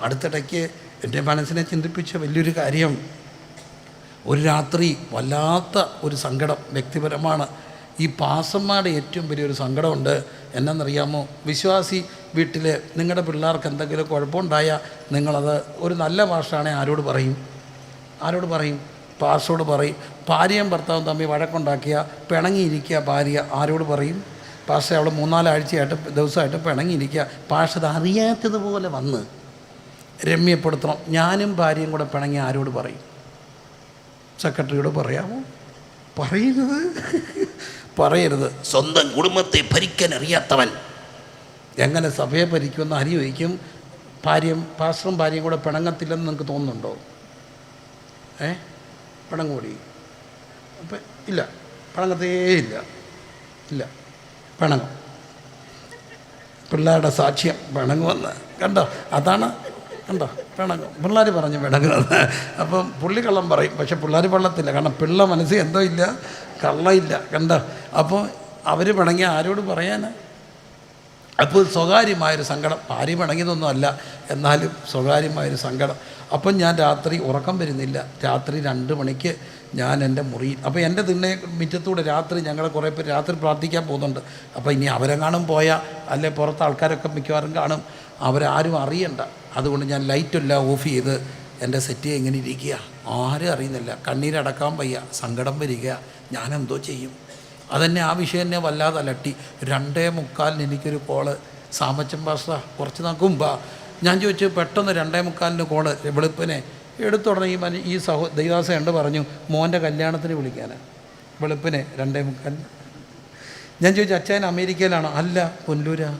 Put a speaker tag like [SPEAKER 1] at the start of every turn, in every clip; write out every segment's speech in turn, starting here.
[SPEAKER 1] അടുത്തിടയ്ക്ക് എൻ്റെ മനസ്സിനെ ചിന്തിപ്പിച്ച വലിയൊരു കാര്യം, ഒരു രാത്രി വല്ലാത്ത ഒരു സങ്കടം വ്യക്തിപരമാണ്. ഈ പാസന്മാരുടെ ഏറ്റവും വലിയൊരു സങ്കടമുണ്ട്. എന്നറിയാമോ? വിശ്വാസി വീട്ടിൽ നിങ്ങളുടെ പിള്ളേർക്ക് എന്തെങ്കിലും കുഴപ്പമുണ്ടായാൽ നിങ്ങളത് ഒരു നല്ല ഭാഷയാണെങ്കിൽ ആരോട് പറയും? പാസ്റ്ററോട് പറയും. ഭാര്യയും ഭർത്താവും തമ്മിൽ വഴക്കുണ്ടാക്കിയ പിണങ്ങിയിരിക്കുക ഭാര്യ ആരോട് പറയും? പാസ്റ്റർ അവൾ 3-4 ആഴ്ചയായിട്ട് ദിവസമായിട്ട് പിണങ്ങിയിരിക്കുക. പാസ്റ്റർ അത് അറിയാത്തതുപോലെ വന്ന് രമ്യപ്പെടുത്തണം. ഞാനും ഭാര്യയും കൂടെ പിണങ്ങി ആരോട് പറയും? സെക്രട്ടറിയോട് പറയാമോ? പറയരുത്. സ്വന്തം കുടുംബത്തെ ഭരിക്കാൻ അറിയാത്തവൻ എങ്ങനെ സഭയെ ഭരിക്കുമെന്ന് ആലോചിക്കും. പാസ്റ്ററും ഭാര്യയും കൂടെ പിണങ്ങത്തില്ലെന്ന് നിങ്ങൾക്ക് തോന്നുന്നുണ്ടോ? പിണങ്ങൂടി? അപ്പം ഇല്ല, പിണങ്ങത്തേ ഇല്ല. പിണങ്ങും. പിള്ളേരുടെ സാക്ഷ്യം പിണങ്ങുമെന്ന് കണ്ടോ? പിണങ്ങും. പിള്ളേർ പറഞ്ഞു പിണങ്ങുമെന്ന്. അപ്പം പുള്ളി കള്ളം പറയും, പക്ഷെ പിള്ളേർ പള്ളത്തില്ല. കാരണം പിള്ള മനസ്സിൽ എന്തോ ഇല്ല, കള്ളയില്ല. കണ്ടോ? അപ്പോൾ അവർ പിണങ്ങി ആരോട് പറയാനാ? അപ്പോൾ സ്വകാര്യമായൊരു സങ്കടം. ഭാര്യ പിണങ്ങിയതൊന്നും അല്ല, എന്നാലും സ്വകാര്യമായൊരു സങ്കടം. അപ്പം ഞാൻ രാത്രി ഉറക്കം വരുന്നില്ല. രാത്രി 2 മണിക്ക് ഞാൻ എൻ്റെ മുറിയിൽ, അപ്പോൾ എൻ്റെ മുറ്റത്തൂടെ രാത്രി ഞങ്ങൾ കുറേ പേര് രാത്രി പ്രാർത്ഥിക്കാൻ പോകുന്നുണ്ട്. അപ്പോൾ ഇനി അവരെങ്ങാനും പോയാൽ അല്ലെ പുറത്ത് ആൾക്കാരൊക്കെ മിക്കവാറും കാണും, അവരാരും അറിയണ്ട. അതുകൊണ്ട് ഞാൻ ലൈറ്റെല്ലാം ഓഫ് ചെയ്ത് എൻ്റെ സെറ്റ് ഇങ്ങനെ ഇരിക്കുക. ആരും അറിയുന്നില്ല. കണ്ണീരടക്കാൻ വയ്യ, സങ്കടം വരിക. ഞാനെന്തോ ചെയ്യും? അതെന്നെ ആ വിഷയം എന്നെ വല്ലാതെ അലട്ടി. 2:45 എനിക്കൊരു കോള്. സാമച്ചൻ പാസ്റ്റർ കുറച്ച് നോക്കുമ്പോൾ ഞാൻ ചോദിച്ചു, പെട്ടെന്ന് 2:45 കോള് വെളുപ്പിനെ എടുത്തുടനെ ഈ ദൈവാസ ഉണ്ട് പറഞ്ഞു, മോൻ്റെ കല്യാണത്തിന് വിളിക്കാനാണ്. വെളുപ്പിനെ 2:45. ഞാൻ ചോദിച്ചു, അച്ഛൻ അമേരിക്കയിലാണോ? അല്ല, പുനലൂരാ.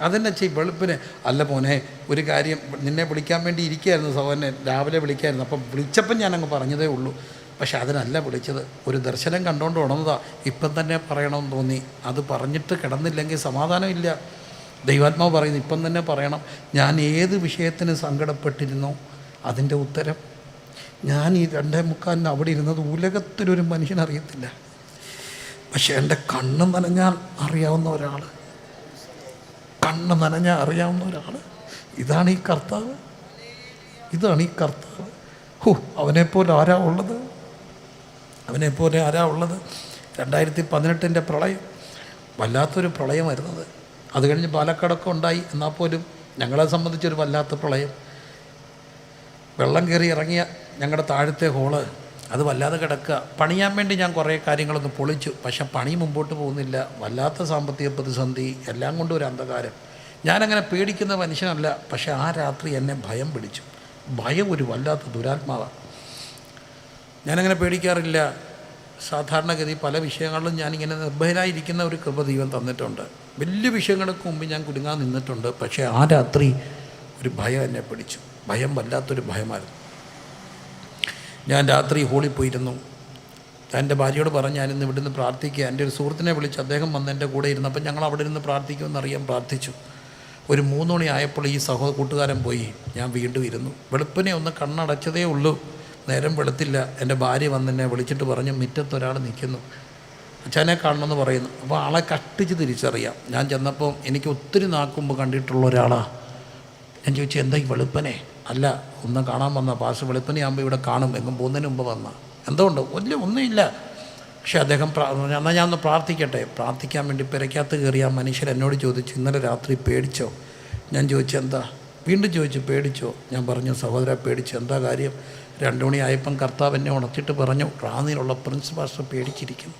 [SPEAKER 1] അതെന്നെ ചെയ്യും വെളുപ്പിന്. അല്ല മോനെ, ഒരു കാര്യം, നിന്നെ വിളിക്കാൻ വേണ്ടി ഇരിക്കുകയായിരുന്നു സഹോദരനെ, രാവിലെ വിളിക്കായിരുന്നു. അപ്പം വിളിച്ചപ്പം ഞാനങ്ങ് പറഞ്ഞതേ ഉള്ളൂ. പക്ഷെ അതിനല്ല വിളിച്ചത്, ഒരു ദർശനം കണ്ടുകൊണ്ട് ഉണർന്നതാ. ഇപ്പം തന്നെ പറയണമെന്ന് തോന്നി. അത് പറഞ്ഞിട്ട് കിടന്നില്ലെങ്കിൽ സമാധാനമില്ല. ദൈവാത്മാവ് പറയുന്നു, ഇപ്പം തന്നെ പറയണം. ഞാൻ ഏത് വിഷയത്തിന് സങ്കടപ്പെട്ടിരുന്നോ അതിൻ്റെ ഉത്തരം. ഞാൻ ഈ 2:45 അവിടെ ഇരുന്നത് ഉലകത്തിലൊരു മനുഷ്യനറിയത്തില്ല. പക്ഷെ എൻ്റെ കണ്ണ് നനഞ്ഞാൽ അറിയാവുന്ന ഒരാൾ, ഇതാണ് ഈ കർത്താവ്. അവനെപ്പോലെ ആരാ ഉള്ളത്? 2018 പ്രളയം വല്ലാത്തൊരു പ്രളയമായിരുന്നത്. അത് കഴിഞ്ഞ് പാലക്കാടൊക്കെ ഉണ്ടായി. എന്നാൽ പോലും ഞങ്ങളെ സംബന്ധിച്ചൊരു വല്ലാത്ത പ്രളയം. വെള്ളം കയറി ഇറങ്ങിയ ഞങ്ങളുടെ താഴത്തെ ഹോള് അത് വല്ലാതെ കിടക്കുക. പണിയാൻ വേണ്ടി ഞാൻ കുറേ കാര്യങ്ങളൊന്ന് പൊളിച്ചു, പക്ഷെ പണി മുമ്പോട്ട് പോകുന്നില്ല. വല്ലാത്ത സാമ്പത്തിക പ്രതിസന്ധി, എല്ലാം കൊണ്ടും ഒരു അന്ധകാരം. ഞാനങ്ങനെ പേടിക്കുന്ന മനുഷ്യനല്ല, പക്ഷെ ആ രാത്രി എന്നെ ഭയം പിടിച്ചു. ഭയം ഒരു വല്ലാത്ത ദുരാത്മാവാണ്. ഞാനങ്ങനെ പേടിക്കാറില്ല. സാധാരണഗതി പല വിഷയങ്ങളിലും ഞാനിങ്ങനെ നിർഭയനായിരിക്കുന്ന ഒരു കൃപ ദൈവം തന്നിട്ടുണ്ട്. വലിയ വിഷയങ്ങൾക്ക് മുമ്പ് ഞാൻ കുടുങ്ങാൻ നിന്നിട്ടുണ്ട്. പക്ഷേ ആ രാത്രി ഒരു ഭയം എന്നെ പിടിച്ചു. ഭയം വല്ലാത്തൊരു ഭയമായിരുന്നു. ഞാൻ രാത്രി ഹോളിൽ പോയിരുന്നു. എൻ്റെ ഭാര്യയോട് പറഞ്ഞ് ഞാനിന്ന് ഇവിടുന്ന് പ്രാർത്ഥിക്കുക. എൻ്റെ ഒരു സുഹൃത്തിനെ വിളിച്ച് അദ്ദേഹം വന്ന് എൻ്റെ കൂടെ ഇരുന്നു. അപ്പം ഞങ്ങൾ അവിടെ ഇരുന്ന് പ്രാർത്ഥിക്കുമെന്നറിയാൻ പ്രാർത്ഥിച്ചു. ഒരു 3 മണി ആയപ്പോൾ ഈ കൂട്ടുകാരൻ പോയി. ഞാൻ വീണ്ടും ഇരുന്നു. വെളുപ്പിനെ ഒന്ന് കണ്ണടച്ചതേ ഉള്ളൂ, നേരം വെളുത്തില്ല. എൻ്റെ ഭാര്യ വന്ന് എന്നെ വിളിച്ചിട്ട് പറഞ്ഞു, മുറ്റത്തൊരാൾ നിൽക്കുന്നു, അച്ഛനെ കാണണമെന്ന് പറയുന്നു. അപ്പോൾ ആളെ കട്ടിച്ച് തിരിച്ചറിയാം. ഞാൻ ചെന്നപ്പോൾ എനിക്ക് ഒത്തിരി നാക്കുമ്പോൾ കണ്ടിട്ടുള്ള ഒരാളാണ്. ഞാൻ ചോദിച്ചു, എന്താ ഈ വെളുപ്പനെ? അല്ല, ഒന്ന് കാണാൻ വന്ന പാസ്. വെളുപ്പനെ ആകുമ്പോൾ ഇവിടെ കാണും, എങ്ങും പോകുന്നതിന് മുമ്പ് വന്ന. എന്തുകൊണ്ട്? ഒന്നുമില്ല. പക്ഷേ അദ്ദേഹം എന്നാൽ ഞാൻ ഒന്ന് പ്രാർത്ഥിക്കട്ടെ. പ്രാർത്ഥിക്കാൻ വേണ്ടി പെരയ്ക്കകത്ത് കയറിയ ആ മനുഷ്യൻ എന്നോട് ചോദിച്ചു, ഇന്നലെ രാത്രി പേടിച്ചോ? ഞാൻ ചോദിച്ചു, എന്താ? വീണ്ടും ചോദിച്ചു, പേടിച്ചോ? ഞാൻ പറഞ്ഞു, സഹോദര പേടിച്ചു. എന്താ കാര്യം? 2 മണി ആയപ്പം കർത്താവ് എന്നെ ഉണർത്തിയിട്ട് പറഞ്ഞു, റാന്നിയിലുള്ള പ്രിൻസ് പാസ്റ്റർ പേടിച്ചിരിക്കും,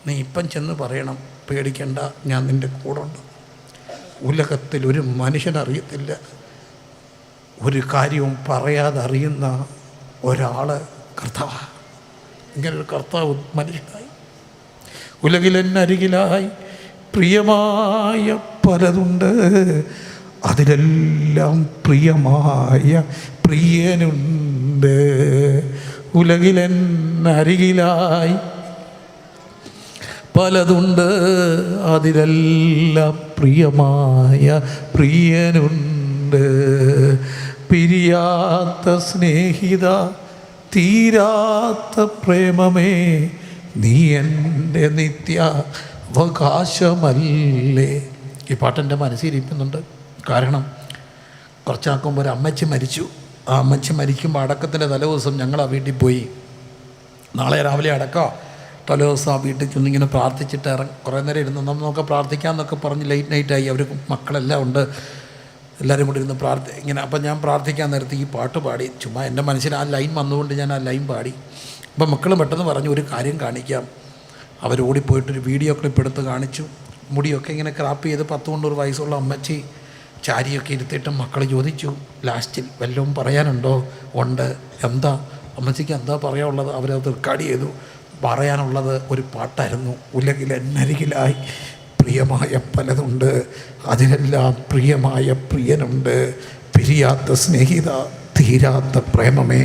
[SPEAKER 1] നീ ഇപ്പം ചെന്ന് പറയണം, പേടിക്കണ്ട, ഞാൻ നിൻ്റെ കൂടെ ഉണ്ട്. ഉലകത്തിൽ ഒരു മനുഷ്യനറിയത്തില്ല, ഒരു കാര്യവും പറയാതെ അറിയുന്ന ഒരാൾ കർത്താവ്. ഇങ്ങനൊരു കർത്താവ് മനുഷ്യനായി. ഉലകിലെന്നരികിലായി പ്രിയമായ പലതുണ്ട്, അതിലെല്ലാം പ്രിയമായ പ്രിയനുണ്ട്. ഉലകിലെന്നരികിലായി പലതുണ്ട്, അതിലെല്ലാം പ്രിയമായ പ്രിയനുണ്ട്. പിരിയാത്ത സ്നേഹിത, തീരാത്ത പ്രേമമേ, നീ എൻ്റെ നിത്യാവകാശമല്ലേ. ഈ പാട്ടെൻ്റെ മനസ്സിലിരിക്കുന്നുണ്ട്. കാരണം കുറച്ചാക്കുമ്പോൾ ഒരു അമ്മച്ചി മരിച്ചു. ആ അമ്മച്ചി മരിക്കുമ്പോൾ അടക്കത്തിൻ്റെ തലേദിവസം ഞങ്ങൾ ആ വീട്ടിൽ പോയി. നാളെ രാവിലെ അടക്കോ, തലേദിവസം ആ വീട്ടിൽ ചെന്നിങ്ങനെ പ്രാർത്ഥിച്ചിട്ട് കുറേ നേരം ഇരുന്ന് നമുക്ക് പ്രാർത്ഥിക്കാമെന്നൊക്കെ പറഞ്ഞ് ലേറ്റ് നൈറ്റായി. അവർ മക്കളെല്ലാം ഉണ്ട്, എല്ലാവരും കൂടി ഇരുന്ന് ഇങ്ങനെ. അപ്പം ഞാൻ പ്രാർത്ഥിക്കാൻ നേരത്ത് ഈ പാട്ട് പാടി. ചുമ്മാ എൻ്റെ മനസ്സിൽ ആ ലൈൻ വന്നുകൊണ്ട് ഞാൻ ആ ലൈൻ പാടി. അപ്പം മക്കൾ പെട്ടെന്ന് പറഞ്ഞു, ഒരു കാര്യം കാണിക്കാം. അവരോടിപ്പോയിട്ടൊരു വീഡിയോ ക്ലിപ്പ് എടുത്ത് കാണിച്ചു. മുടിയൊക്കെ ഇങ്ങനെ ക്രാപ്പ് ചെയ്ത് 100 വയസ്സുള്ള അമ്മച്ചി ചാരിയൊക്കെ ഇരുത്തിയിട്ട് മക്കൾ ചോദിച്ചു, ലാസ്റ്റിൽ വല്ലതും പറയാനുണ്ടോ? ഉണ്ട്. എന്താ അമ്മച്ചിക്ക് എന്താ പറയാനുള്ളത്? അവരത് റെക്കോർഡ് ചെയ്തു. പറയാനുള്ളത് ഒരു പാട്ടായിരുന്നു. ഉലകിൽ എന്നരികിലായി പ്രിയമായ പലതുണ്ട്, അതിലെല്ലാം പ്രിയമായ പ്രിയനുണ്ട്. പിരിയാത്ത സ്നേഹിത, തീരാത്ത പ്രേമമേ,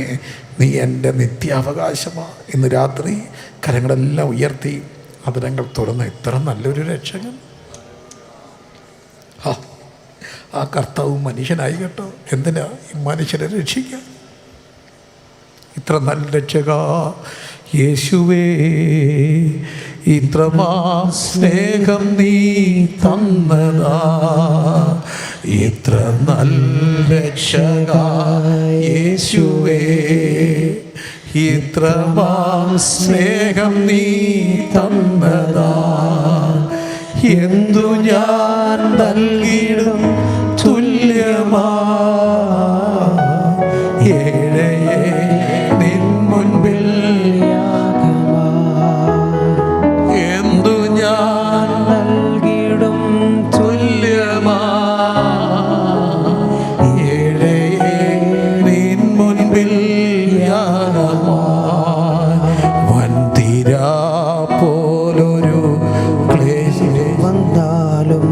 [SPEAKER 1] നീ എൻ്റെ നിത്യാവകാശമാ. ഇന്ന് രാത്രി കരങ്ങളെല്ലാം ഉയർത്തി അതിരങ്ങൾ തുറന്ന് ഇത്ര നല്ലൊരു രക്ഷകൻ. ആ കർത്താവ് മനുഷ്യനായി കേട്ടോ. എന്തിനാ ഈ മനുഷ്യനെ രക്ഷിക്കാൻ? ഇത്ര നല്ല രക്ഷക യേശുവേ, ഇത്രമാ സ്നേഹം നീ തന്നതാ, ഇത്ര നല്ല രക്ഷക യേശുവേ, ഇത്രമാ സ്നേഹം നീ തന്നതാ, എന്തു ഞാൻ നൽകിയിടും തുല്യമാ, ഏഴയെ നിൻ മുൻപിൽ എന്തു ഞാൻ നൽകിയിടും തുല്യമാ, ഏഴയെ നിൻ മുൻപിൽ വൻതിരാ പോലൊരു ക്ലേശം വന്നാലും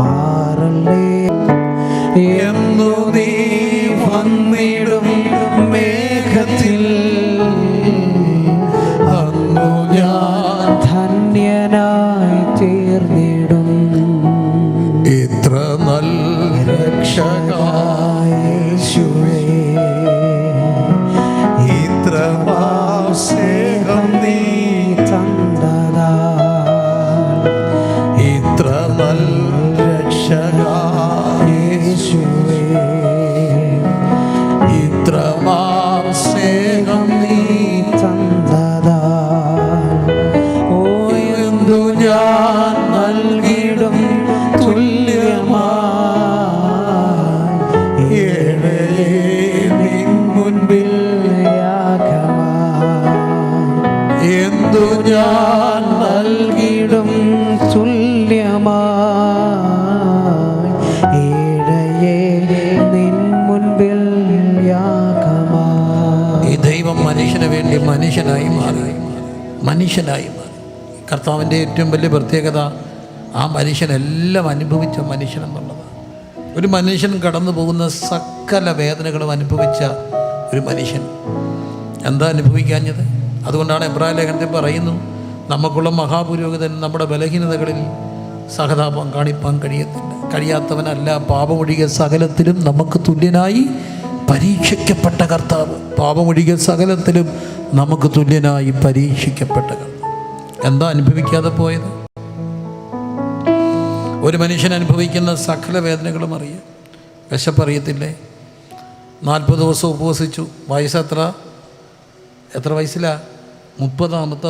[SPEAKER 1] മാറല്ലേ എന്നു നീ വന്നിടും മേഘത്തിൽ, അന്നു ഞാൻ ധന്യനായി തീർന്നിടും. ഇത്ര നല്ല രക്ഷകനായ യേശുവേ, ഇത്ര സ്നേഹം നീ തന്നതാ, ഇത്ര നല്ല രക്ഷകനായ യേശുവേ, ഇത്ര സ്നേഹം നീ തന്നതാ, ഓ എന്തു ഞാൻ നൽകിയിടും തുല്യമായി, ഏഴയെ നിൻ മുൻപിൽ എന്തു ഞാൻ നൽകിയിടും തുല്യമായി, ഏഴയെ നിൻ മുൻപിൽ യാഗമായി. ഈ ദൈവം മനുഷ്യന് വേണ്ടി മനുഷ്യനായി മാറി. കർത്താവിൻ്റെ ഏറ്റവും വലിയ പ്രത്യേകത ആ മനുഷ്യനെല്ലാം അനുഭവിച്ച മനുഷ്യനെന്നുള്ളത്. ഒരു മനുഷ്യൻ കടന്നു പോകുന്ന സകല വേദനകളും അനുഭവിച്ച ഒരു മനുഷ്യൻ. എന്താ അനുഭവിക്കാഞ്ഞത്? അതുകൊണ്ടാണ് എബ്രായ ലേഖനത്തിൽ പറയുന്നു, നമുക്കുള്ള മഹാപുരോഹിതൻ നമ്മുടെ ബലഹീനതകളിൽ സഹതാപം കാണിപ്പാൻ കഴിയാത്തവനല്ല, പാപമൊഴികെ സകലത്തിലും നമുക്ക് തുല്യനായി പരീക്ഷിക്കപ്പെട്ട കർത്താവ്. പാപമൊഴികെ സകലത്തിലും നമുക്ക് തുല്യനായി പരീക്ഷിക്കപ്പെട്ട കർത്താവ്. എന്താ അനുഭവിക്കാതെ പോയത്? ഒരു മനുഷ്യൻ അനുഭവിക്കുന്ന സകല വേദനകളും അറിയാം. വിശപ്പറിയത്തില്ലേ? 40 ദിവസം ഉപവസിച്ചു. വയസ്സെത്ര വയസ്സിലാണ്? 30-ാമത്തെ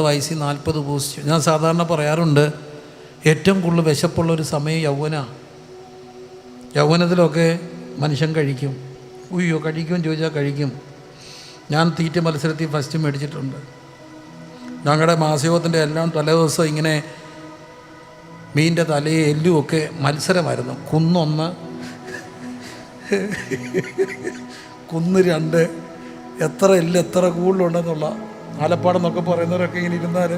[SPEAKER 1] വയസ്സിൽ 40 ഉപവസിച്ചു. ഞാൻ സാധാരണ പറയാറുണ്ട്, ഏറ്റവും കൂടുതൽ വിശപ്പുള്ളൊരു സമയം യൗവനത്തിലൊക്കെ മനുഷ്യൻ കഴിക്കും. കഴിക്കുമെന്ന് ചോദിച്ചാൽ കഴിക്കും. ഞാൻ തീറ്റ മത്സരത്തിൽ ഫസ്റ്റ് മേടിച്ചിട്ടുണ്ട്. ഞങ്ങളുടെ മാസയോഗത്തിൻ്റെ എല്ലാം തലേദിവസം ഇങ്ങനെ മീനിൻ്റെ തലയും എല്ലും ഒക്കെ മത്സരമായിരുന്നു. കുന്ന് 1, കുന്ന് 2, എത്ര എല്ല് എത്ര കൂടുതലുണ്ടെന്നുള്ള. ആലപ്പാടെന്നൊക്കെ പറയുന്നവരൊക്കെ ഇങ്ങനെ ഇരുന്നാൽ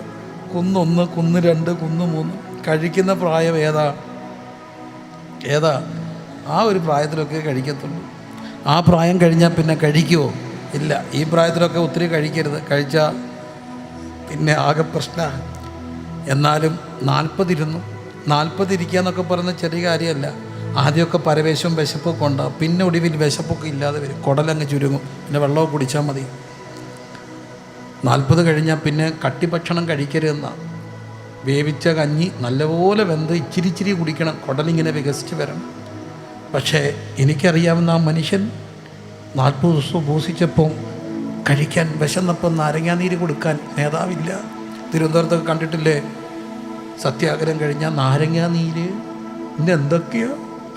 [SPEAKER 1] കുന്ന് 1, കുന്ന് 2, കുന്ന് 3. കഴിക്കുന്ന പ്രായം ഏതാ? ആ ഒരു പ്രായത്തിലൊക്കെ കഴിക്കത്തുള്ളൂ. ആ പ്രായം കഴിഞ്ഞാൽ പിന്നെ കഴിക്കുമോ? ഇല്ല. ഈ പ്രായത്തിലൊക്കെ ഒത്തിരി കഴിക്കരുത്. കഴിച്ചാൽ പിന്നെ ആകെ പ്രശ്നമാണ്. എന്നാലും 40 ഇരുന്നു. 40 ഇരിക്കുക എന്നൊക്കെ പറയുന്ന ചെറിയ കാര്യമല്ല. ആദ്യമൊക്കെ പരവേശവും വിശപ്പൊക്കെ ഉണ്ടാകും. പിന്നെ ഒടുവിൽ വിശപ്പൊക്കെ ഇല്ലാതെ വരും. കുടലങ്ങ് ചുരുങ്ങും. പിന്നെ വെള്ളമൊക്കെ കുടിച്ചാൽ മതി. 40 കഴിഞ്ഞാൽ പിന്നെ കട്ടി ഭക്ഷണം കഴിക്കരുതെന്നാണ്. വേവിച്ച കഞ്ഞി നല്ലപോലെ വെന്ത് ഇച്ചിരി കുടിക്കണം, കുടലിങ്ങനെ വികസിച്ച് വരണം. പക്ഷേ എനിക്കറിയാവുന്ന ആ മനുഷ്യൻ 40 ദിവസം ഉപവസിച്ചപ്പോൾ കഴിക്കാൻ വിശന്നപ്പം നാരങ്ങാനീര് കൊടുക്കാൻ നേതാവില്ല. തിരുവനന്തപുരത്തൊക്കെ കണ്ടിട്ടില്ലേ, സത്യാഗ്രഹം കഴിഞ്ഞാൽ നാരങ്ങാനീര് എന്തൊക്കെയോ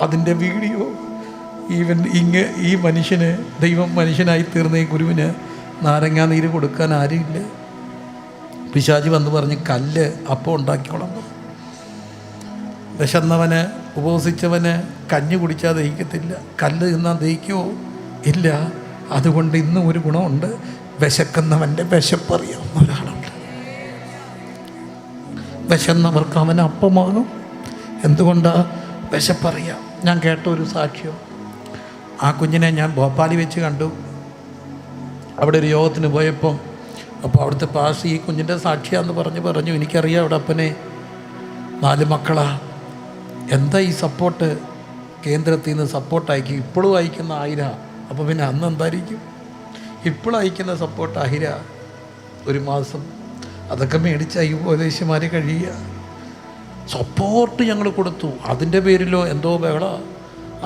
[SPEAKER 1] അതിൻ്റെ വീഡിയോ. ഈ മനുഷ്യന്, ദൈവം മനുഷ്യനായി തീർന്ന ഈ ഗുരുവിന് നാരങ്ങാനീര് കൊടുക്കാൻ ആരുമില്ല. പിശാചി വന്ന് പറഞ്ഞ് കല്ല് അപ്പം ഉണ്ടാക്കിക്കോളാം. വിശന്നവന്, ഉപവസിച്ചവന് കഞ്ഞി കുടിച്ചാൽ ദഹിക്കത്തില്ല, കല്ല് തിന്നാൽ ദഹിക്കുമോ? ഇല്ല. അതുകൊണ്ട് ഇന്നും ഒരു ഗുണമുണ്ട്, വിശക്കുന്നവൻ്റെ വിശപ്പറിയാവുന്ന ഒരാളുണ്ട്. വിശന്നവർക്ക് അവൻ അപ്പമാകും. എന്തുകൊണ്ടാണ്? വിശപ്പറിയാം. ഞാൻ കേട്ട ഒരു സാക്ഷ്യം, ആ കുഞ്ഞിനെ ഞാൻ ഭോപ്പാലിൽ വെച്ച് കണ്ടു. അവിടെ ഒരു യോഗത്തിന് പോയപ്പം അപ്പോൾ അവിടുത്തെ പാസ് ഈ കുഞ്ഞിൻ്റെ സാക്ഷിയാന്ന് പറഞ്ഞു. എനിക്കറിയാം അവിടെ അപ്പനെ 4 മക്കളാ. എന്താ ഈ സപ്പോർട്ട്? കേന്ദ്രത്തിൽ നിന്ന് സപ്പോർട്ട് അയക്കും. ഇപ്പോഴും അയക്കുന്ന 1000. അപ്പോൾ പിന്നെ അന്ന് എന്തായിരിക്കും? ഇപ്പോഴും അയക്കുന്ന സപ്പോർട്ട് 1000 ഒരു മാസം. അതൊക്കെ മേടിച്ച് ഈ ഉപദേശിമാർ കഴിയുക. സപ്പോർട്ട് ഞങ്ങൾ കൊടുത്തു. അതിൻ്റെ പേരിലോ എന്തോ ബഹള.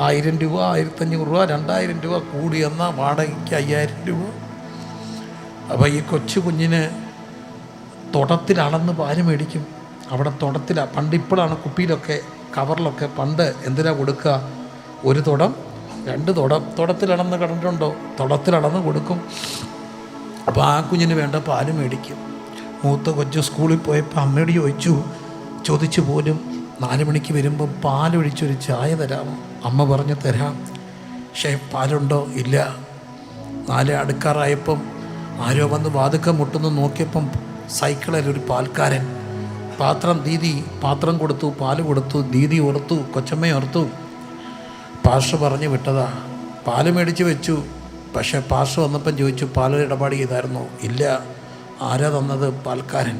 [SPEAKER 1] 1000 രൂപ, 1500 രൂപ, 2000 രൂപ കൂടിയെന്നാൽ വാടകയ്ക്ക് 5000 രൂപ. അപ്പോൾ ഈ കൊച്ചു കുഞ്ഞിന് തുടത്തിൽ അളന്ന് പാല് മേടിക്കും. അവിടെ തുടത്തിലാണ്. പണ്ട് ഇപ്പോഴാണ് കുപ്പിയിലൊക്കെ കവറിലൊക്കെ. പണ്ട് എന്തിനാ കൊടുക്കുക? 1 തുടം 2 തുടം. തുടത്തിലളന്ന് കണ്ടിട്ടുണ്ടോ? തുടത്തിലളന്ന് കൊടുക്കും. അപ്പോൾ ആ കുഞ്ഞിന് വേണ്ട പാല് മേടിക്കും. മൂത്ത കൊച്ചു സ്കൂളിൽ പോയപ്പോൾ അമ്മയോട് ചോദിച്ചു പോലും 4 മണിക്ക് വരുമ്പം പാലൊഴിച്ചൊരു ചായ തരാമോ? അമ്മ പറഞ്ഞു തരാം. പക്ഷേ പാലുണ്ടോ? ഇല്ല. 4 അടുക്കാറായപ്പം ആരോ വന്ന് വാതുക്കം മുട്ടുന്നു നോക്കിയപ്പം സൈക്കിളിൽ ഒരു പാൽക്കാരൻ. പാത്രം കൊടുത്തു, പാല് കൊടുത്തു. ദീദി ഓർത്തു, കൊച്ചമ്മ ഓർത്തു. പാസ്റ്റർ പറഞ്ഞു വിട്ടതാ. പാല് മേടിച്ച് വെച്ചു. പക്ഷേ പാസ്റ്റർ വന്നപ്പം ചോദിച്ചു, പാല് ഇടപാട് ചെയ്തായിരുന്നോ? ഇല്ല. ആരാ തന്നത്? പാൽക്കാരൻ.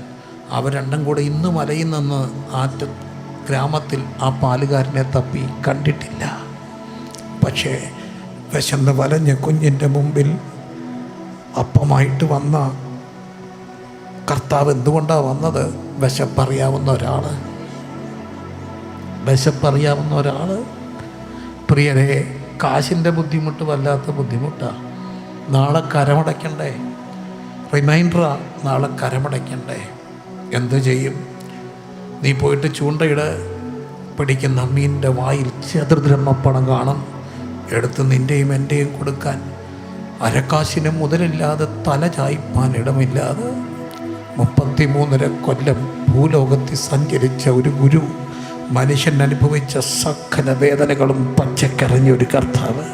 [SPEAKER 1] അവർ രണ്ടും കൂടെ ഇന്ന് മലയിൽ നിന്ന് ഗ്രാമത്തിൽ ആ പാലുകാരനെ തപ്പി കണ്ടിട്ടില്ല. പക്ഷേ വിശന്ന് വലഞ്ഞ കുഞ്ഞിൻ്റെ മുമ്പിൽ അപ്പമായിട്ട് വന്ന കർത്താവ് എന്തുകൊണ്ടാണ് വന്നത്? വിശപ്പറിയാവുന്ന ഒരാൾ. പ്രിയരെ, കാശിൻ്റെ ബുദ്ധിമുട്ട് വല്ലാത്ത ബുദ്ധിമുട്ടാണ്. നാളെ കരമടയ്ക്കണ്ടേ? റിമൈൻഡറാ, നാളെ കരമടയ്ക്കണ്ടേ? എന്തു ചെയ്യും? നീ പോയിട്ട് ചൂണ്ടയിട. പിടിക്കുന്ന മീനിൻ്റെ വായിൽ ചതുർദ്രഹ്മപ്പണം കാണും. എടുത്ത് നിൻ്റെയും എൻ്റെയും കൊടുക്കാൻ. അരക്കാശിന് മുതലില്ലാതെ തല ചായ്പാൻ ഇടമില്ലാതെ 33 കൊല്ലം ഭൂലോകത്തിൽ സഞ്ചരിച്ച ഒരു ഗുരു, മനുഷ്യൻ അനുഭവിച്ച സകല വേദനകളും പച്ചക്കറിഞ്ഞ ഒരു കർത്താവ്.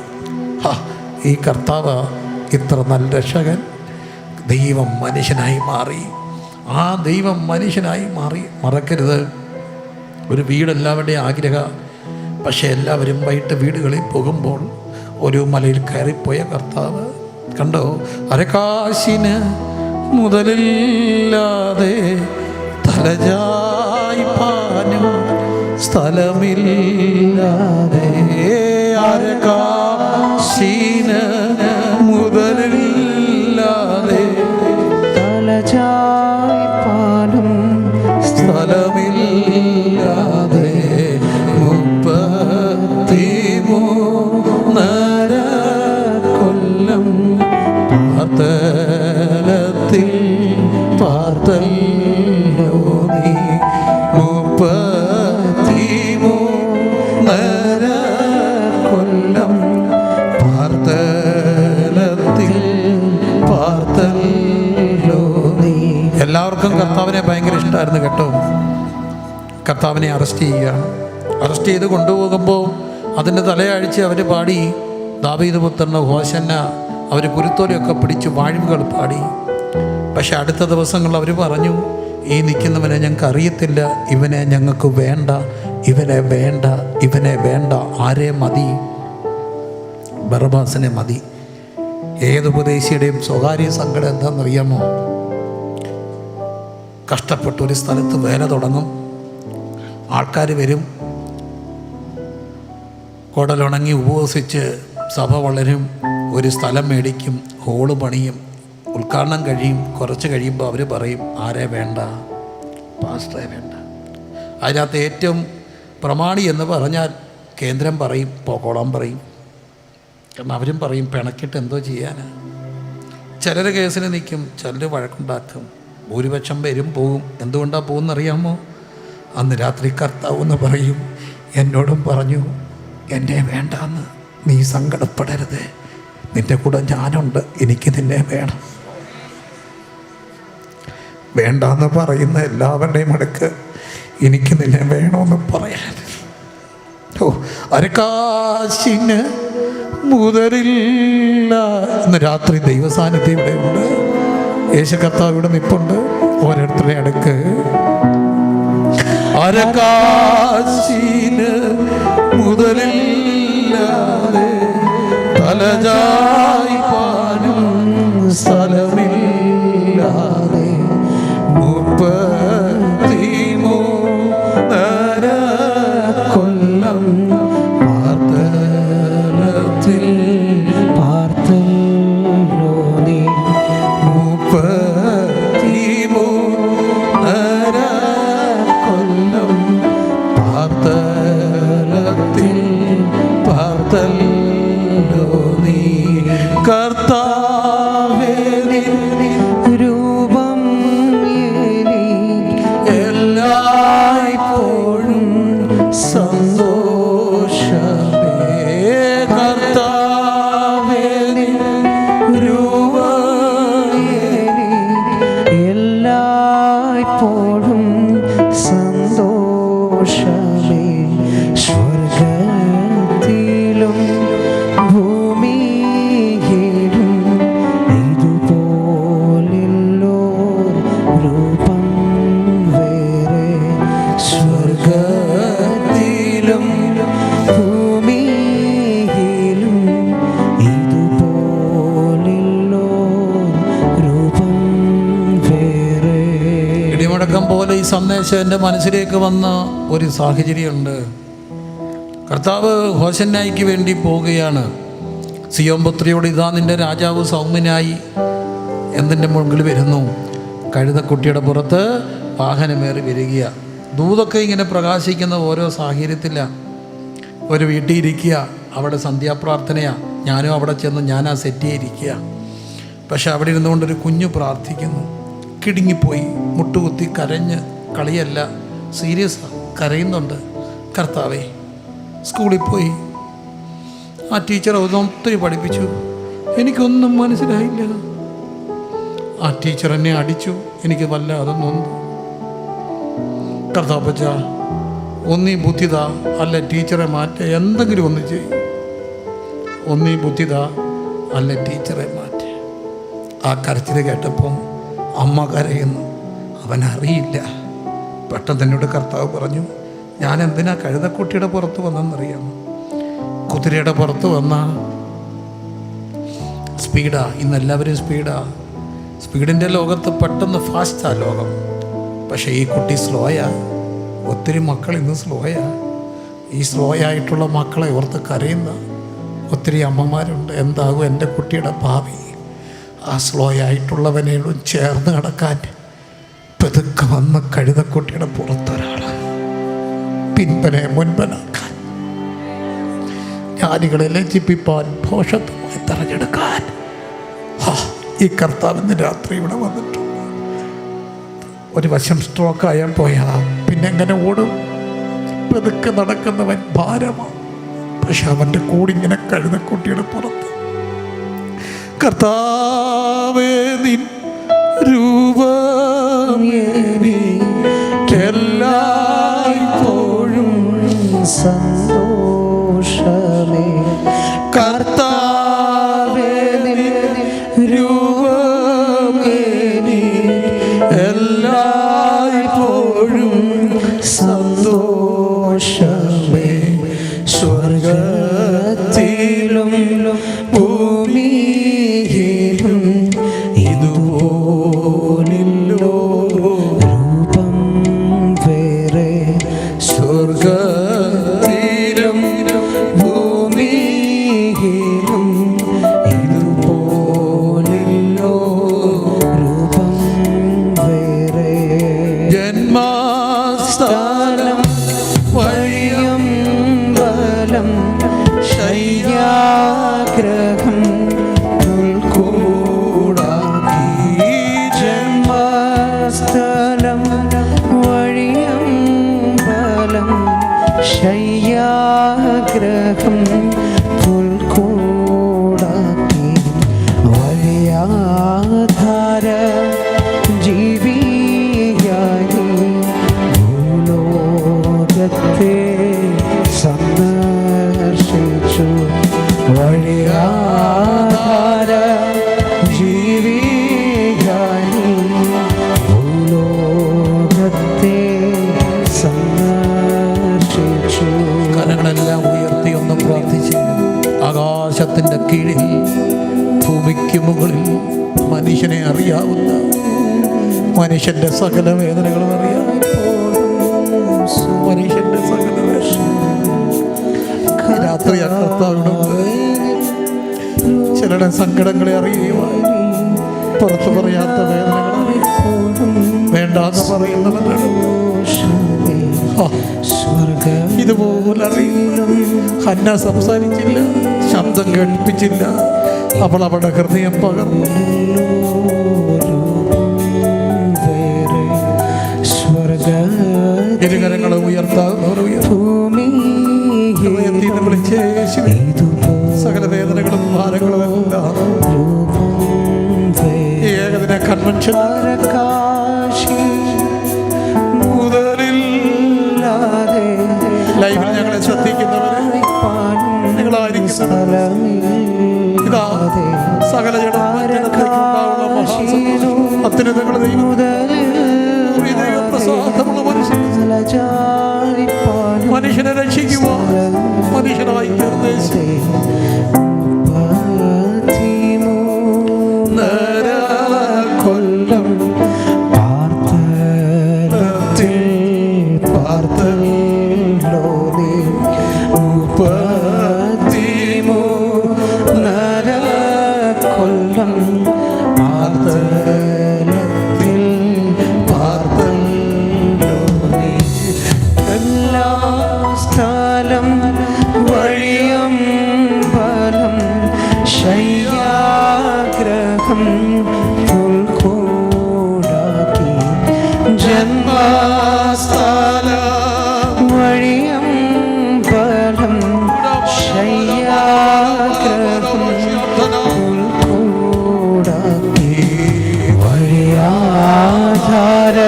[SPEAKER 1] ഈ കർത്താവ് ഇത്ര നല്ല രക്ഷകൻ. ദൈവം മനുഷ്യനായി മാറി. ആ ദൈവം മനുഷ്യനായി മാറി. മറക്കരുത്, ഒരു വീടെല്ലാവരുടെയും ആഗ്രഹം. പക്ഷേ എല്ലാവരും വൈകിട്ട് വീടുകളിൽ പോകുമ്പോൾ ഒരു മലയിൽ കയറിപ്പോയ കർത്താവ് കണ്ടോ? അരക്കാശിന് മുതലില്ലാതെ തലചായ്പാനും സ്ഥലമില്ലാതെ. അരക്കാശിന് മുതലില്ലാതെ തലചായ്പാനും സ്ഥലമില്ലാതെ 33 കൊല്ലം പാർത്തലത്തിൽ പാർത്തല്ലോ നീ. 33 കൊല്ലം പാർത്തലത്തിൽ പാർത്തല്ലോ നീ. എല്ലാവർക്കും കർത്താവിനെ ഭയങ്കര ഇഷ്ടമായിരുന്നു കേട്ടോ. കർത്താവിനെ അറസ്റ്റ് ചെയ്ത് കൊണ്ടുപോകുമ്പോൾ അതിൻ്റെ തലയാഴ്ച അവർ പാടി ദാവീദ് പുത്രന് ഹോശന്ന. അവർ കുരുത്തോലയൊക്കെ പിടിച്ച് വാഴ്വുകൾ പാടി. പക്ഷെ അടുത്ത ദിവസങ്ങളിൽ അവർ പറഞ്ഞു, ഈ നിൽക്കുന്നവനെ ഞങ്ങൾക്ക് അറിയത്തില്ല, ഇവനെ ഞങ്ങൾക്ക് വേണ്ട, ഇവനെ വേണ്ട. ആരെ മതി? ബറബാസിനെ മതി. ഏതുപദേശിയുടെയും സ്വകാര്യ സങ്കടം എന്താണെന്നറിയാമോ? കഷ്ടപ്പെട്ട ഒരു സ്ഥലത്ത് വേല തുടങ്ങും, ആൾക്കാർ വരും, കുടലുണങ്ങി ഉപവസിച്ച് സഭ വളരും, ഒരു സ്ഥലം മേടിക്കും, ഹോള് പണിയും, ഉദ്ഘാടനം കഴിയും. കുറച്ച് കഴിയുമ്പോൾ അവർ പറയും, ആരെ വേണ്ട, പാസ്റ്ററെ വേണ്ട. അതിനകത്ത് ഏറ്റവും പ്രമാണി എന്ന് പറഞ്ഞാൽ കേന്ദ്രം പറയും, പോകോളാൻ പറയും. കാരണം അവരും പറയും പിണക്കിട്ട് എന്തോ ചെയ്യാനാ. ചിലർ കേസിന് നിൽക്കും, ചിലർ വഴക്കുണ്ടാക്കും. ഭൂരിപക്ഷം വരും പോകും. എന്തുകൊണ്ടാണ് പോകുന്നറിയാമോ? അന്ന് രാത്രി കർത്താവ് എന്ന് പറയും, എന്നോടും പറഞ്ഞു എന്നെ വേണ്ടാന്ന്, നീ സങ്കടപ്പെടരുത്, നിൻ്റെ കൂടെ ഞാനുണ്ട്, എനിക്ക് നിന്നെ വേണം. വേണ്ടാന്ന് പറയുന്ന എല്ലാവരുടെയും അടുക്ക് എനിക്ക് നിന്നെ വേണമെന്ന് പറയാൻ. ഓ, അരക്കാശിന് മുതലില്ല. ഇന്ന് രാത്രി ദൈവസാന്നിധ്യം ഇവിടെ ഉണ്ട്. യേശു കർത്താവ് ഇവിടെ നിൽപ്പുണ്ട്. ഓരോരുത്തരുടെ അടുക്ക് അരക്കാശിന് മുതലില്ലാതെ തലചായ്പാനും സ്ഥലമില്ലാതെ 33 കൊല്ലം പാർത്തലത്തിൽ പാർത്തല്ലോ നീ. 33 കൊല്ലം പാർത്തലത്തിൽ പാർത്തല്ലോ നീ. കർത്താവേ രൂപം എല്ലായ്പ്പോഴും സന്തോഷമേ. കർത്താവേ രൂപം എല്ലായ്പ്പോഴും സന്തോഷമേ. സ്വർഗത്തിലും ഭൂമിയിലും ഇതുപോലെല്ലോ രൂപം വേറെ. സ്വർഗത്തിലും ഭൂമിയിലും ഇതുപോലെല്ലോ രൂപം വേറെ. ഇടിമുഴക്കം പോലെ ഈ സന്ദേശം എൻ്റെ മനസ്സിലേക്ക് വന്ന ഒരു സാഹചര്യമുണ്ട്. കർത്താവ് ഹോശന്നായിക്ക് വേണ്ടി പോവുകയാണ്. സിയോൻ പുത്രിയോട് ഇതാ നിൻ്റെ രാജാവ് സൗമ്യനായി എന്തിൻ്റെ മുകളിൽ വരുന്നു. കഴുതക്കുട്ടിയുടെ പുറത്ത് വാഹനമേറി വരികയാണ്. ദൂതൊക്കെ ഇങ്ങനെ പ്രകാശിക്കുന്ന ഓരോ സാഹചര്യത്തിലാണ്. ഒരു വീട്ടിൽ ഇരിക്കുക, അവിടെ സന്ധ്യാപ്രാർത്ഥനയാണ്. ഞാനും അവിടെ ചെന്ന് ഞാൻ ആ സെറ്റ് ചെയ്തിരിക്കുക. പക്ഷെ അവിടെ ഇരുന്നുകൊണ്ടൊരു കുഞ്ഞു പ്രാർത്ഥിക്കുന്നു. കിടുങ്ങിപ്പോയി, മുട്ടുകുത്തി കരഞ്ഞ്, കളിയല്ല, സീരിയസാണ്, കരയുന്നുണ്ട്. കർത്താവേ, സ്കൂളിൽ പോയി ആ ടീച്ചർ ഒത്തിരി പഠിപ്പിച്ചു, എനിക്കൊന്നും മനസ്സിലായില്ല. ആ ടീച്ചർ എന്നെ അടിച്ചു, എനിക്ക് വല്ലാതെ നൊന്തു. കർത്താപ്പച്ച, ഒന്നീ ബുദ്ധിത, അല്ല ടീച്ചറെ മാറ്റ, എന്തെങ്കിലും ഒന്ന് ചെയ്യും. ഒന്നീ ബുദ്ധിത, അല്ല ടീച്ചറെ മാറ്റ. ആ കരച്ചിൽ കേട്ടപ്പം അമ്മ കരയുന്നു. അവനറിയില്ല. പെട്ടെന്ന് എന്നോട് കർത്താവ് പറഞ്ഞു, ഞാൻ എന്തിനാ കഴുതക്കുട്ടിയുടെ പുറത്ത് വന്നെന്നറിയാമോ? കുതിരയുടെ പുറത്ത് വന്ന സ്പീഡാ. ഇന്നെല്ലാവരും സ്പീഡാ. സ്പീഡിൻ്റെ ലോകത്ത് പെട്ടെന്ന് ഫാസ്റ്റാ ലോകം. പക്ഷേ ഈ കുട്ടി സ്ലോയാ. ഒത്തിരി മക്കൾ ഇന്ന് സ്ലോയാ. ഈ സ്ലോ ആയിട്ടുള്ള മക്കളെ ഓർത്ത് കരയുന്ന ഒത്തിരി അമ്മമാരുണ്ട്. എന്താകും എൻ്റെ കുട്ടിയുടെ ഭാവി? ആ സ്ലോ ആയിട്ടുള്ളവനോടും ചേർന്ന് കിടക്കാൻ പെതുക്കെ വന്ന് കഴുതക്കുട്ടിയുടെ പുറത്തൊരാൾ, പിൻപനെ മുൻപനാക്കാൻ, ജ്ഞാനികളെ ലജ്ജിപ്പിപ്പാൻ, ഭോഷത്വമായി തെരഞ്ഞെടുക്കാൻ ഈ കർത്താവിന് രാത്രി ഇവിടെ വന്നിട്ടുണ്ട്. ഒരു വശം സ്ട്രോക്കായാൽ പോയാ പിന്നെ എങ്ങനെ ഓടും? പെതുക്കെ നടക്കുന്നവൻ ഭാരമാണ്. പക്ഷെ അവൻ്റെ കൂടിങ്ങനെ കഴുതക്കുട്ടിയുടെ പുറത്ത്. കർത്താവേ, നിൻ രൂപം എല്ലായ്പ്പോഴും സന്തോഷമേ. കർത്താവേ, നിൻ രൂപം എല്ലായ്പ്പോഴും സന്തോഷമേ. സ്വർഗത്തിലും ഭൂമിയിലും ഇതുപോലെല്ലോ രൂപം വേറെ. സ്വർഗത്തിലും ഭൂമിയിലും ഇതുപോലെല്ലോ രൂപം വേറെ. ജന്മ
[SPEAKER 2] ശയ്യാഗ്രഹം പുൽക്കൂടാക്കി ജന്മസ്ഥലം വഴിയമ്പലം ശയ്യാഗ്രഹം പുൽക്കൂടാക്കി വഴിയാധാര ജീവിയായി ഭൂലോകത്തെ സന്ദർശിച്ചു വഴിയാധാര ജീവിയായി ഭൂലോകത്തെ സന്ദർശിച്ചു.
[SPEAKER 1] കരങ്ങളെല്ലാം ഉയർത്തി ഒന്ന് പ്രാർത്ഥിച്ച് ആകാശത്തിൻ്റെ കീഴിൽ ഭൂമിക്ക് മുകളിൽ മനുഷ്യനെ അറിയാവുന്ന മനുഷ്യൻ്റെ സകല വേദനകളും അറിയാം. മനുഷ്യൻ്റെ സകല രാത്രി കർത്താവിനോട് ചിലരുടെ സങ്കടങ്ങളെ അറിയുവാൻ പുറത്തു പറയാത്ത വേദനകൾ വേണ്ടാന്ന് പറയുന്നവരാണ്. ഇതുപോലെ അറിയുന്നു. ഹന്ന സംസാരിച്ചില്ല, ശബ്ദം കേൾപ്പിച്ചില്ല, അവൾ അവളുടെ ഹൃദയം പകർന്നു. ഇരുകരങ്ങളെ ഉയർത്താവുന്നവർ ഹൃദയത്തിൽ നിന്ന് വിളിച്ച് സകല വേദനകളും ഭാരങ്ങളും എല്ലാം ഏകദിന കൺവെൻഷൻ ലൈവിൽ ഞങ്ങളെ ശ്രദ്ധിക്കുന്നവരെ നിങ്ങളായിരിക്കുന്ന ഇതാ സകല അത്യുന്നതങ്ങളുടെ ദൈവപ്രസാദമുള്ള മനുഷ്യനെ രക്ഷിക്കുവാൻ മനുഷ്യനായി കൊല്ലം
[SPEAKER 2] ശയ്യാഗ്രഹം പുൽക്കൂടാക്കി ജന്മസ്ഥലം വഴിയമ്പലം ശയ്യാഗ്രഹം പുൽക്കൂടാക്കി വഴിയാധാര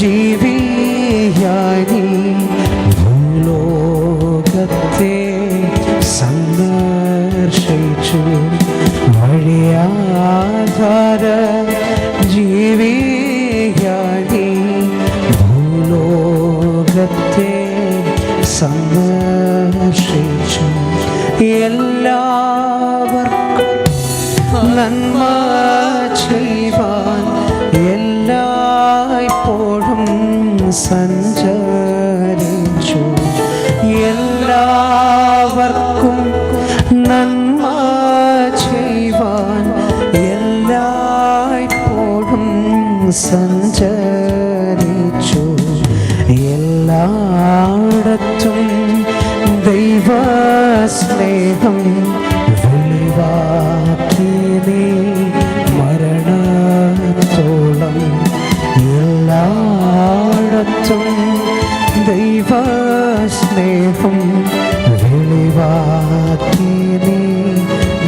[SPEAKER 2] ജീവിയായി ഭൂലോകത്തെ സന്ദർശിച്ചു വഴിയാധാര ജീവിയായി ഭൂലോകത്തെ സന്ദർശിച്ചു. എല്ലാവർക്കും നന്മ ചെയ്യുവാൻ എല്ലായ്പ്പോഴും സഞ്ചരിച്ചു. എല്ലാവർക്കും നന്മ ചെയ്യുവാൻ എല്ലായ്പ്പോഴും സഞ്ചരിച്ചു. എല്ലായിടത്തും ദൈവസ്നേഹം വെളിവാക്കി നീ മരണത്തോളം. എല്ലായിടത്തും ദൈവസ്നേഹം വെളിവാക്കി നീ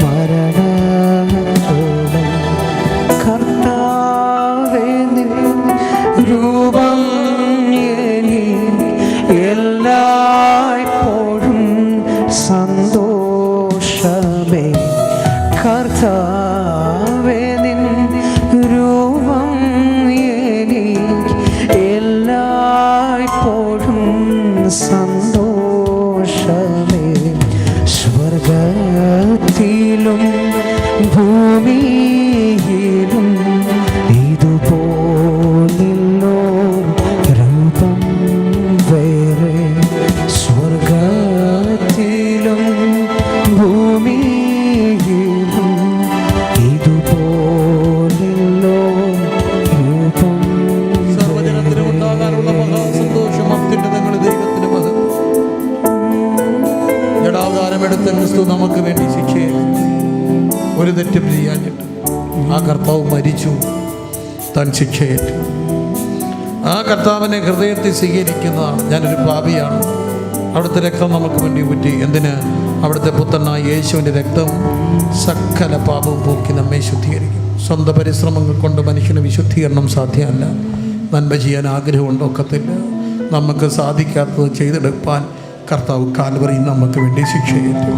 [SPEAKER 2] മരണത്തോളം. കർത്താവേ നിൻ രൂപം എല്ലായ്പ്പോഴും സന്തോഷമേ. കർത്താവേ നിൻ രൂപം എല്ലായ്പ്പോഴും സന്തോഷമേ. സ്വർഗത്തിലും ഭൂമിയിലും ഇതുപോലല്ലോ രൂപം വേറെ. സ്വർഗത്തിലും
[SPEAKER 1] പകരമെടുത്ത ക്രിസ്തു നമുക്ക് വേണ്ടി ശിക്ഷയേറ്റു. ഒരു തെറ്റും ചെയ്യാഞ്ഞിട്ട് ആ കർത്താവ് മരിച്ചു, താൻ ശിക്ഷയേറ്റു. ആ കർത്താവിനെ ഹൃദയത്തിൽ സ്വീകരിക്കുന്നതാണ്. ഞാനൊരു പാപിയാണ്, അവിടുത്തെ രക്തം നമുക്ക് വേണ്ടി ഊറ്റി. എന്തിന്? അവിടുത്തെ പുത്രനായ യേശുവിൻ്റെ രക്തം സകല പാപവും പോക്കി നമ്മെ ശുദ്ധീകരിക്കും. സ്വന്തം പരിശ്രമങ്ങൾ കൊണ്ട് മനുഷ്യന് വിശുദ്ധീകരണം സാധ്യമല്ല. നന്മ ചെയ്യാൻ ആഗ്രഹമുണ്ട്, ഒക്കത്തില്ല. നമുക്ക് സാധിക്കാത്തത് ചെയ്തെടുപ്പാൻ കർത്താവ് കാൽവറിയിൽ നമുക്ക് വേണ്ടി ശിക്ഷയേറ്റു.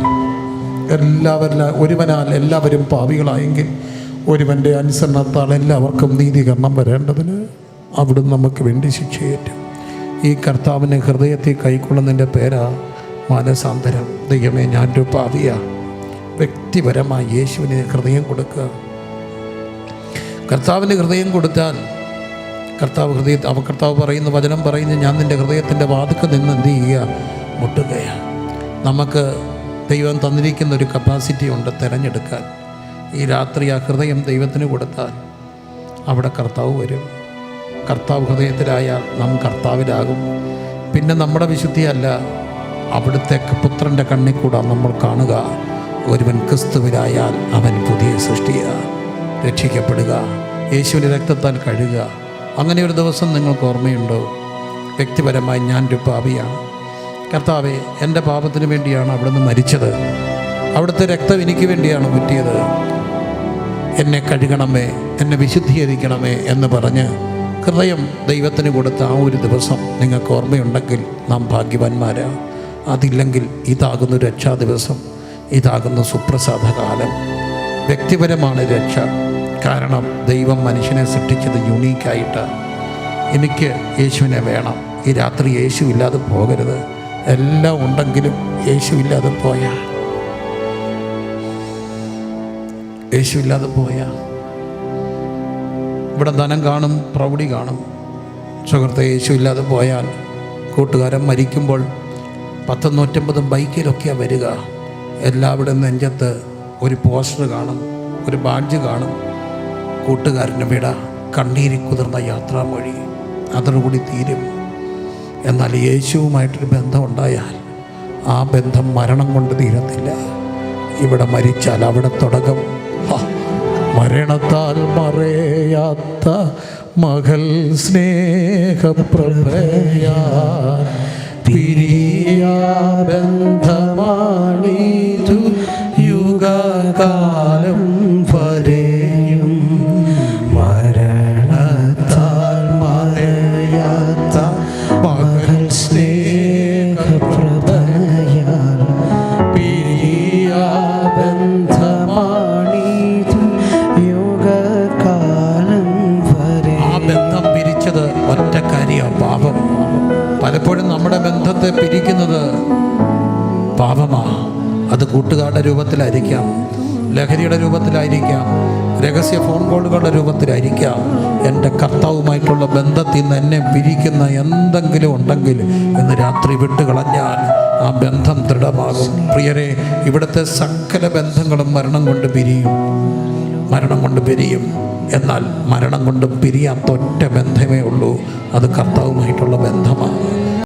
[SPEAKER 1] ഒരുവനാൽ എല്ലാവരും പാപികളായെങ്കിൽ ഒരുവൻ്റെ അനുസരണത്താൽ എല്ലാവർക്കും നീതീകരണം വരേണ്ടതിന് അവിടുന്ന് നമുക്ക് വേണ്ടി ശിക്ഷയേറ്റു. ഈ കർത്താവിനെ ഹൃദയത്തിൽ കൈക്കൊള്ളുന്നതിൻ്റെ പേരാ മാനസാന്തരം. ദൈവമേ, ഞാനൊരു പാപിയാ. വ്യക്തിപരമായി യേശുവിന് ഹൃദയം കൊടുക്കുക. കർത്താവിന് ഹൃദയം കൊടുത്താൽ കർത്താവ് പറയുന്ന വചനം പറയുന്നു, ഞാൻ നിൻ്റെ ഹൃദയത്തിൻ്റെ വാതിൽക്കൽ നിന്ന് എന്ത് ചെയ്യുക? മുട്ടുകയാണ്. നമുക്ക് ദൈവം തന്നിരിക്കുന്ന ഒരു കപ്പാസിറ്റി ഉണ്ട് തിരഞ്ഞെടുക്കാൻ. ഈ രാത്രി ആ ഹൃദയം ദൈവത്തിന് കൊടുത്താൽ അവിടെ കർത്താവ് വരും. കർത്താവ് ഹൃദയത്തിലായാൽ നാം കർത്താവിലാകും. പിന്നെ നമ്മുടെ വിശുദ്ധിയല്ല, അവിടുത്തെ പുത്രൻ്റെ കണ്ണിൽ കൂടെ നമ്മൾ കാണുക. ഒരുവൻ ക്രിസ്തുവിലായാൽ അവൻ പുതിയ സൃഷ്ടിയാണ്. രക്ഷിക്കപ്പെടുക, യേശുവിൻ്റെ രക്തത്താൽ കഴുകുക. അങ്ങനെ ഒരു ദിവസം നിങ്ങൾക്ക് ഓർമ്മയുണ്ടോ? വ്യക്തിപരമായി ഞാനൊരു പാപിയാണ്. കർത്താവേ, എൻ്റെ പാപത്തിന് വേണ്ടിയാണ് അവിടുന്ന് മരിച്ചത്. അവിടുത്തെ രക്തം എനിക്ക് വേണ്ടിയാണ് ഊറ്റിയത്. എന്നെ കഴുകണമേ, എന്നെ വിശുദ്ധീകരിക്കണമേ എന്ന് പറഞ്ഞ് ഹൃദയം ദൈവത്തിന് കൊടുത്ത ആ ഒരു ദിവസം നിങ്ങൾക്ക് ഓർമ്മയുണ്ടെങ്കിൽ നാം ഭാഗ്യവാന്മാരാ. അതില്ലെങ്കിൽ ഇതാകുന്നു രക്ഷാ ദിവസം, ഇതാകുന്നു സുപ്രസാദ കാലം. വ്യക്തിപരമാണ് രക്ഷ. കാരണം ദൈവം മനുഷ്യനെ സൃഷ്ടിച്ചത് യുണീക്കായിട്ടാണ്. എനിക്ക് യേശുവിനെ വേണം. ഈ രാത്രി യേശു ഇല്ലാതെ പോകരുത്. എല്ലാം ഉണ്ടെങ്കിലും യേശുവില്ലാതെ പോയാൽ ഇവിടെ ധനം കാണും, പ്രൗഢി കാണും. സുഹൃത്തെ, യേശു ഇല്ലാതെ പോയാൽ കൂട്ടുകാരൻ മരിക്കുമ്പോൾ 150 ബൈക്കിലൊക്കെയാണ് വരിക. എല്ലാവരുടെ നെഞ്ചത്ത് ഒരു പോസ്റ്റർ കാണും, ഒരു ബാഡ്ജ് കാണും. കൂട്ടുകാരൻ്റെ വിട, കണ്ണീരി കുതിർന്ന യാത്രാമൊഴി, അതോടുകൂടി തീരും. എന്നാൽ യേശുവുമായിട്ടൊരു ബന്ധമുണ്ടായാൽ ആ ബന്ധം മരണം കൊണ്ട് തീരത്തില്ല. ഇവിടെ മരിച്ചാൽ അവിടെ തുടങ്ങും. മരണത്താൽ മറയാത്ത മകൾ സ്നേഹപ്രഭയാ പിരിയാ ബന്ധമാണിതു യുഗകാലം വരെയും. മരണത്താൽ മറയാത്ത മകൾ സ്നേഹപ്രഭയാ പിരിയാ ബന്ധമാണിതു യുഗകാലം വരെ. ആ ബന്ധം പിരിച്ചത് ഒറ്റ കാര്യമാണ്, പാപം. പലപ്പോഴും നമ്മുടെ ബന്ധത്തെ പിരിക്കുന്നത് പാപമാണ്. അത് കൂട്ടുകാരുടെ രൂപത്തിലായിരിക്കാം, ലഹരിയുടെ രൂപത്തിലായിരിക്കാം, രഹസ്യ ഫോൺ കോളുകളുടെ രൂപത്തിലായിരിക്കാം. എൻ്റെ കർത്താവുമായിട്ടുള്ള ബന്ധത്തിൽ നിന്ന് എന്നെ പിരിക്കുന്ന എന്തെങ്കിലും ഉണ്ടെങ്കിൽ ഇന്ന് രാത്രി വിട്ടുകളഞ്ഞാൽ ആ ബന്ധം ദൃഢമാകും. പ്രിയരെ, ഇവിടുത്തെ സകല ബന്ധങ്ങളും മരണം കൊണ്ട് പിരിയും. എന്നാൽ മരണം കൊണ്ട് പിരിയാത്ത ഒറ്റ ബന്ധമേ ഉള്ളൂ, അത് കർത്താവുമായിട്ടുള്ള ബന്ധമാണ്.